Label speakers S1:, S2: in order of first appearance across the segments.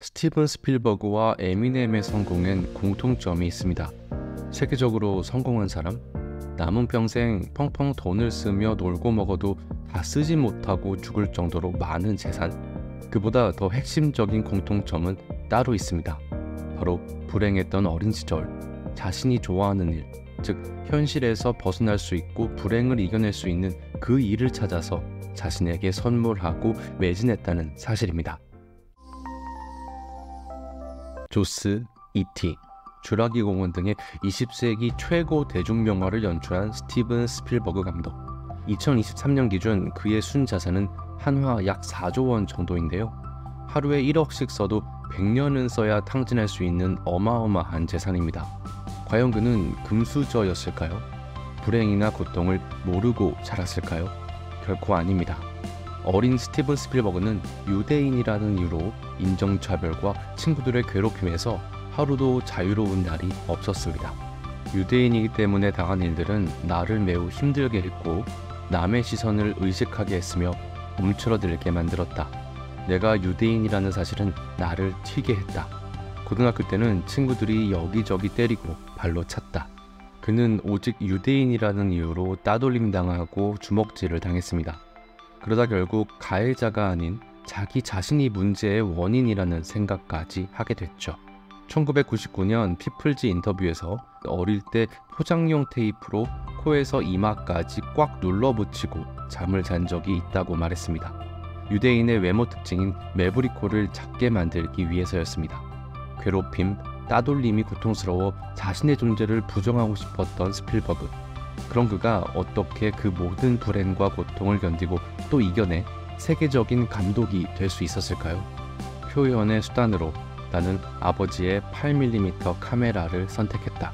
S1: 스티븐 스필버그와 에미넴의 성공엔 공통점이 있습니다. 세계적으로 성공한 사람, 남은 평생 펑펑 돈을 쓰며 놀고 먹어도 다 쓰지 못하고 죽을 정도로 많은 재산, 그보다 더 핵심적인 공통점은 따로 있습니다. 바로 불행했던 어린 시절, 자신이 좋아하는 일, 즉 현실에서 벗어날 수 있고 불행을 이겨낼 수 있는 그 일을 찾아서 자신에게 선물하고 매진했다는 사실입니다. 조스, E.T., 쥬라기 공원 등의 20세기 최고 대중명화를 연출한 스티븐 스필버그 감독. 2023년 기준 그의 순자산은 한화 약 4조 원 정도인데요. 하루에 1억씩 써도 100년은 써야 탕진할 수 있는 어마어마한 재산입니다. 과연 그는 금수저였을까요? 불행이나 고통을 모르고 자랐을까요? 결코 아닙니다. 어린 스티븐 스필버그는 유대인이라는 이유로 인종차별과 친구들의 괴롭힘에서 하루도 자유로운 날이 없었습니다. 유대인이기 때문에 당한 일들은 나를 매우 힘들게 했고 남의 시선을 의식하게 했으며 움츠러들게 만들었다. 내가 유대인이라는 사실은 나를 튀게 했다. 고등학교 때는 친구들이 여기저기 때리고 발로 찼다. 그는 오직 유대인이라는 이유로 따돌림 당하고 주먹질을 당했습니다. 그러다 결국 가해자가 아닌 자기 자신이 문제의 원인이라는 생각까지 하게 됐죠. 1999년 피플즈 인터뷰에서 어릴 때 포장용 테이프로 코에서 이마까지 꽉 눌러붙이고 잠을 잔 적이 있다고 말했습니다. 유대인의 외모 특징인 매부리 코를 작게 만들기 위해서였습니다. 괴롭힘, 따돌림이 고통스러워 자신의 존재를 부정하고 싶었던 스필버그. 그런 그가 어떻게 그 모든 불행과 고통을 견디고 또 이겨내 세계적인 감독이 될 수 있었을까요? 표현의 수단으로 나는 아버지의 8mm 카메라를 선택했다.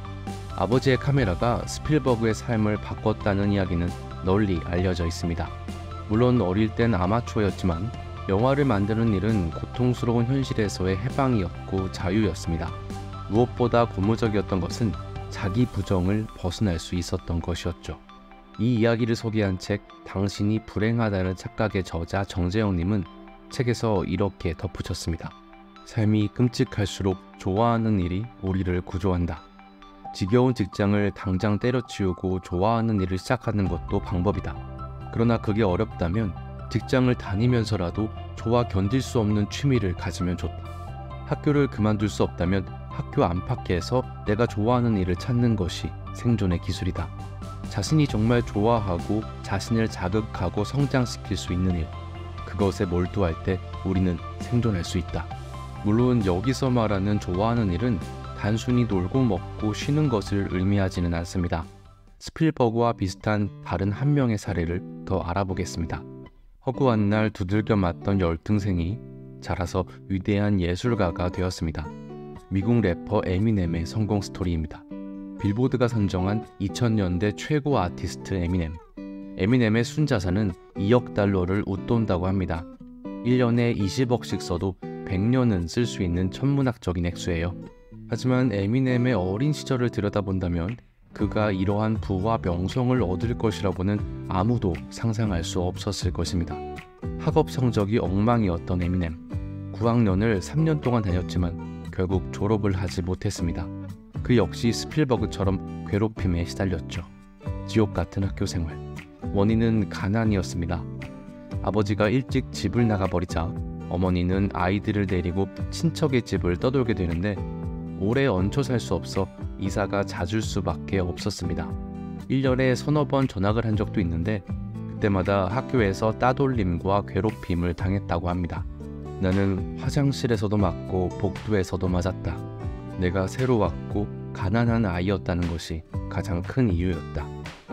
S1: 아버지의 카메라가 스필버그의 삶을 바꿨다는 이야기는 널리 알려져 있습니다. 물론 어릴 땐 아마추어였지만 영화를 만드는 일은 고통스러운 현실에서의 해방이었고 자유였습니다. 무엇보다 고무적이었던 것은 자기 부정을 벗어날 수 있었던 것이었죠. 이 이야기를 소개한 책 당신이 불행하다는 착각의 저자 정재영님은 책에서 이렇게 덧붙였습니다. 삶이 끔찍할수록 좋아하는 일이 우리를 구조한다. 지겨운 직장을 당장 때려치우고 좋아하는 일을 시작하는 것도 방법이다. 그러나 그게 어렵다면 직장을 다니면서라도 좋아 견딜 수 없는 취미를 가지면 좋다. 학교를 그만둘 수 없다면 학교 안팎에서 내가 좋아하는 일을 찾는 것이 생존의 기술이다. 자신이 정말 좋아하고 자신을 자극하고 성장시킬 수 있는 일, 그것에 몰두할 때 우리는 생존할 수 있다. 물론 여기서 말하는 좋아하는 일은 단순히 놀고 먹고 쉬는 것을 의미하지는 않습니다. 스필버그와 비슷한 다른 한 명의 사례를 더 알아보겠습니다. 허구한 날 두들겨 맞던 열등생이 자라서 위대한 예술가가 되었습니다. 미국 래퍼 에미넴의 성공 스토리입니다. 빌보드가 선정한 2000년대 최고 아티스트 에미넴. 에미넴의 순자산은 2억 달러를 웃돈다고 합니다. 1년에 20억씩 써도 100년은 쓸 수 있는 천문학적인 액수예요. 하지만 에미넴의 어린 시절을 들여다본다면 그가 이러한 부와 명성을 얻을 것이라고는 아무도 상상할 수 없었을 것입니다. 학업 성적이 엉망이었던 에미넴. 9학년을 3년 동안 다녔지만 결국 졸업을 하지 못했습니다. 그 역시 스필버그처럼 괴롭힘에 시달렸죠. 지옥 같은 학교 생활. 원인은 가난이었습니다. 아버지가 일찍 집을 나가버리자 어머니는 아이들을 데리고 친척의 집을 떠돌게 되는데 오래 얹혀 살 수 없어 이사가 잦을 수밖에 없었습니다. 1년에 서너 번 전학을 한 적도 있는데 그때마다 학교에서 따돌림과 괴롭힘을 당했다고 합니다. 나는 화장실에서도 맞고 복도에서도 맞았다. 내가 새로 왔고 가난한 아이였다는 것이 가장 큰 이유였다.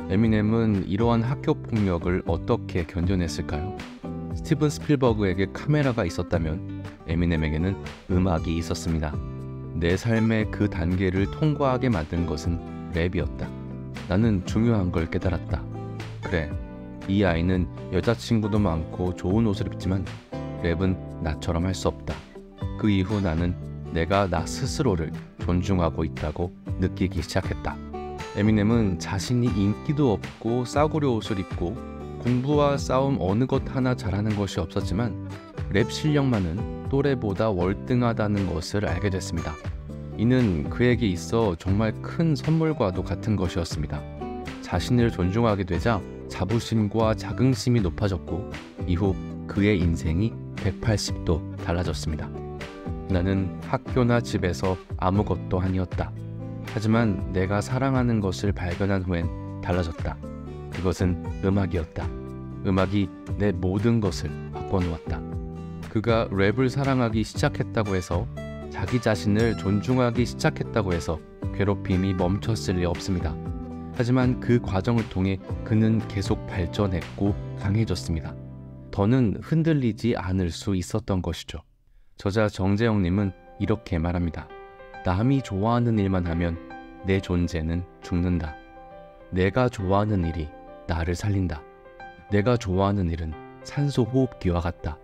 S1: 에미넴은 이러한 학교 폭력을 어떻게 견뎌냈을까요? 스티븐 스필버그에게 카메라가 있었다면 에미넴에게는 음악이 있었습니다. 내 삶의 그 단계를 통과하게 만든 것은 랩이었다. 나는 중요한 걸 깨달았다. 그래, 이 아이는 여자친구도 많고 좋은 옷을 입지만 랩은 나처럼 할 수 없다. 그 이후 나는 내가 나 스스로를 존중하고 있다고 느끼기 시작했다. 에미넴은 자신이 인기도 없고 싸구려 옷을 입고 공부와 싸움 어느 것 하나 잘하는 것이 없었지만 랩 실력만은 또래보다 월등하다는 것을 알게 됐습니다. 이는 그에게 있어 정말 큰 선물과도 같은 것이었습니다. 자신을 존중하게 되자 자부심과 자긍심이 높아졌고 이후 그의 인생이 180도 달라졌습니다. 나는 학교나 집에서 아무것도 아니었다. 하지만 내가 사랑하는 것을 발견한 후엔 달라졌다. 그것은 음악이었다. 음악이 내 모든 것을 바꿔놓았다. 그가 랩을 사랑하기 시작했다고 해서, 자기 자신을 존중하기 시작했다고 해서 괴롭힘이 멈췄을 리 없습니다. 하지만 그 과정을 통해 그는 계속 발전했고 강해졌습니다. 더는 흔들리지 않을 수 있었던 것이죠. 저자 정재영님은 이렇게 말합니다. 남이 좋아하는 일만 하면 내 존재는 죽는다. 내가 좋아하는 일이 나를 살린다. 내가 좋아하는 일은 산소 호흡기와 같다.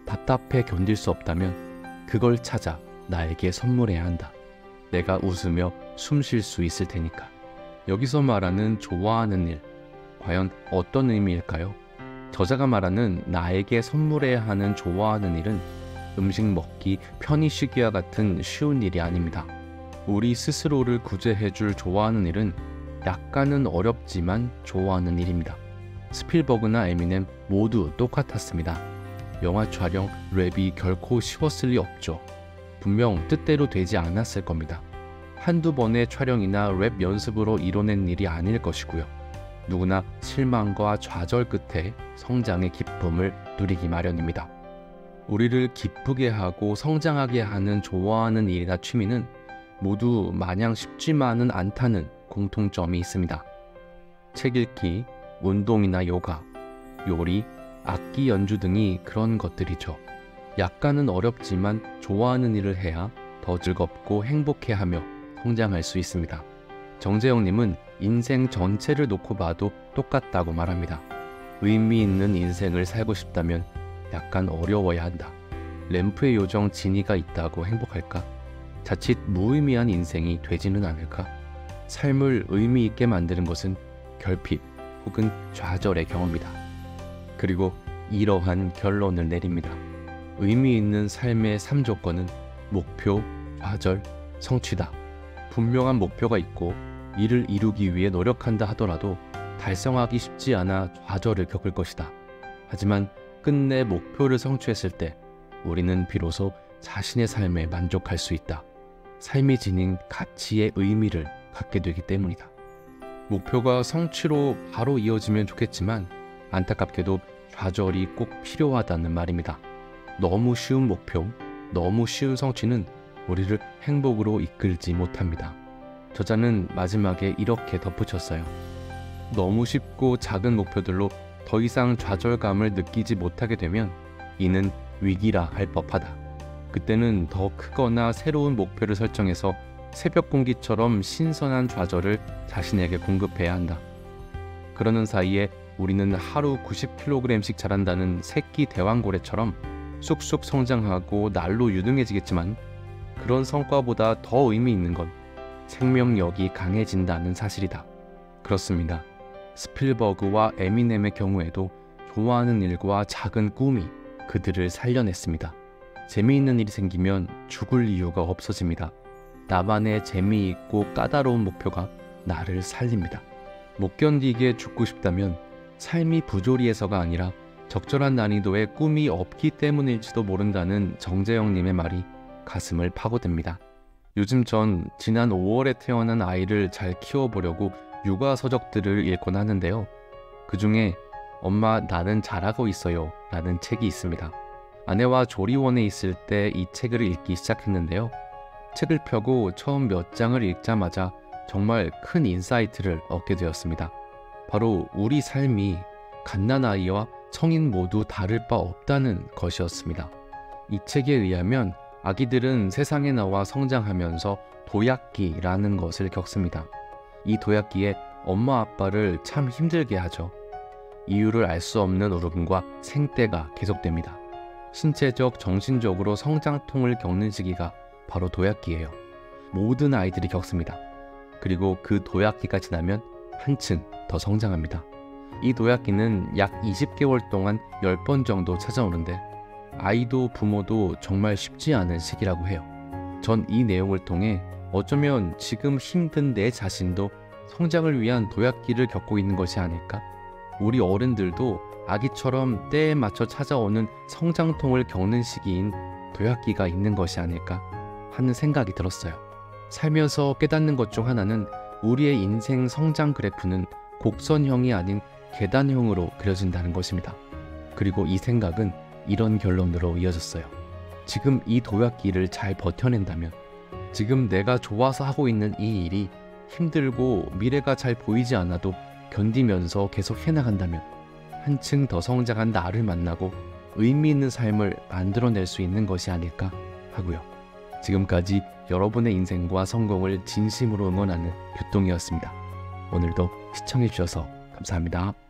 S1: 답답해 견딜 수 없다면 그걸 찾아 나에게 선물해야 한다. 내가 웃으며 숨 쉴 수 있을 테니까. 여기서 말하는 좋아하는 일, 과연 어떤 의미일까요? 저자가 말하는 나에게 선물해야 하는 좋아하는 일은 음식 먹기, 편히 쉬기와 같은 쉬운 일이 아닙니다. 우리 스스로를 구제해줄 좋아하는 일은 약간은 어렵지만 좋아하는 일입니다. 스필버그나 에미넴 모두 똑같았습니다. 영화 촬영, 랩이 결코 쉬웠을 리 없죠. 분명 뜻대로 되지 않았을 겁니다. 한두 번의 촬영이나 랩 연습으로 이뤄낸 일이 아닐 것이고요. 누구나 실망과 좌절 끝에 성장의 기쁨을 누리기 마련입니다. 우리를 기쁘게 하고 성장하게 하는 좋아하는 일이나 취미는 모두 마냥 쉽지만은 않다는 공통점이 있습니다. 책 읽기, 운동이나 요가, 요리, 악기 연주 등이 그런 것들이죠. 약간은 어렵지만 좋아하는 일을 해야 더 즐겁고 행복해하며 성장할 수 있습니다. 정재영님은 인생 전체를 놓고 봐도 똑같다고 말합니다. 의미 있는 인생을 살고 싶다면 약간 어려워야 한다. 램프의 요정 지니가 있다고 행복할까? 자칫 무의미한 인생이 되지는 않을까? 삶을 의미 있게 만드는 것은 결핍 혹은 좌절의 경험이다. 그리고 이러한 결론을 내립니다. 의미 있는 삶의 3조건은 목표, 좌절, 성취다. 분명한 목표가 있고 이를 이루기 위해 노력한다 하더라도 달성하기 쉽지 않아 좌절을 겪을 것이다. 하지만 끝내 목표를 성취했을 때 우리는 비로소 자신의 삶에 만족할 수 있다. 삶이 지닌 가치의 의미를 갖게 되기 때문이다. 목표가 성취로 바로 이어지면 좋겠지만 안타깝게도 좌절이 꼭 필요하다는 말입니다. 너무 쉬운 목표, 너무 쉬운 성취는 우리를 행복으로 이끌지 못합니다. 저자는 마지막에 이렇게 덧붙였어요. 너무 쉽고 작은 목표들로 더 이상 좌절감을 느끼지 못하게 되면 이는 위기라 할 법하다. 그때는 더 크거나 새로운 목표를 설정해서 새벽 공기처럼 신선한 좌절을 자신에게 공급해야 한다. 그러는 사이에 우리는 하루 90kg씩 자란다는 새끼 대왕고래처럼 쑥쑥 성장하고 날로 유능해지겠지만 그런 성과보다 더 의미 있는 건 생명력이 강해진다는 사실이다. 그렇습니다. 스필버그와 에미넴의 경우에도 좋아하는 일과 작은 꿈이 그들을 살려냈습니다. 재미있는 일이 생기면 죽을 이유가 없어집니다. 나만의 재미있고 까다로운 목표가 나를 살립니다. 못 견디게 죽고 싶다면 삶이 부조리해서가 아니라 적절한 난이도의 꿈이 없기 때문일지도 모른다는 정재영님의 말이 가슴을 파고듭니다. 요즘 전 지난 5월에 태어난 아이를 잘 키워보려고 육아 서적들을 읽곤 하는데요. 그 중에 엄마 나는 잘하고 있어요 라는 책이 있습니다. 아내와 조리원에 있을 때 이 책을 읽기 시작했는데요. 책을 펴고 처음 몇 장을 읽자마자 정말 큰 인사이트를 얻게 되었습니다. 바로 우리 삶이 갓난아이와 성인 모두 다를 바 없다는 것이었습니다. 이 책에 의하면 아기들은 세상에 나와 성장하면서 도약기라는 것을 겪습니다. 이 도약기에 엄마 아빠를 참 힘들게 하죠. 이유를 알 수 없는 울음과 생떼가 계속됩니다. 신체적, 정신적으로 성장통을 겪는 시기가 바로 도약기예요. 모든 아이들이 겪습니다. 그리고 그 도약기가 지나면 한층 더 성장합니다. 이 도약기는 약 20개월 동안 10번 정도 찾아오는데 아이도 부모도 정말 쉽지 않은 시기라고 해요. 전 이 내용을 통해 어쩌면 지금 힘든 내 자신도 성장을 위한 도약기를 겪고 있는 것이 아닐까? 우리 어른들도 아기처럼 때에 맞춰 찾아오는 성장통을 겪는 시기인 도약기가 있는 것이 아닐까 하는 생각이 들었어요. 살면서 깨닫는 것 중 하나는 우리의 인생 성장 그래프는 곡선형이 아닌 계단형으로 그려진다는 것입니다. 그리고 이 생각은 이런 결론으로 이어졌어요. 지금 이 도약기를 잘 버텨낸다면, 지금 내가 좋아서 하고 있는 이 일이 힘들고 미래가 잘 보이지 않아도 견디면서 계속 해나간다면 한층 더 성장한 나를 만나고 의미 있는 삶을 만들어낼 수 있는 것이 아닐까 하고요. 지금까지 여러분의 인생과 성공을 진심으로 응원하는 교통이었습니다. 오늘도 시청해주셔서 감사합니다.